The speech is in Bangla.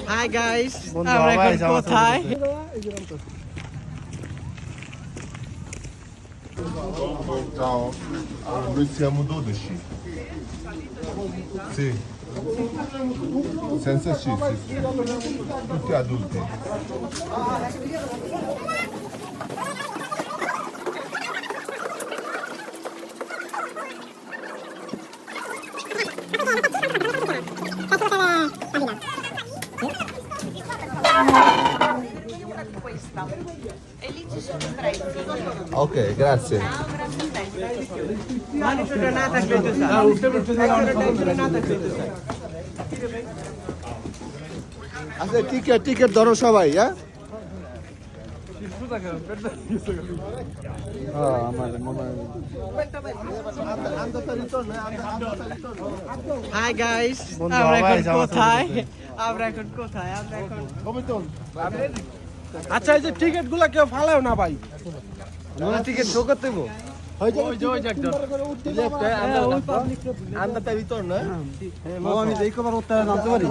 হাই গাইস, আমরা এখন কোথায়? Noi siamo 12. Sì. Senza C, sì, sì. Tutti adulti. Questa. E lì ci sono tre. Ok, grazie. আচ্ছা টিকিট ধরো সবাই, হ্যাঁ? হাই গাইস, আমরা এখন কোথায়? আচ্ছা, এই যে টিকিট গুলা কেউ ফালাও না ভাই। আমরা টিকিট শো করতে দেবো। আমি দেখবার উত্তরে নামতে পারি।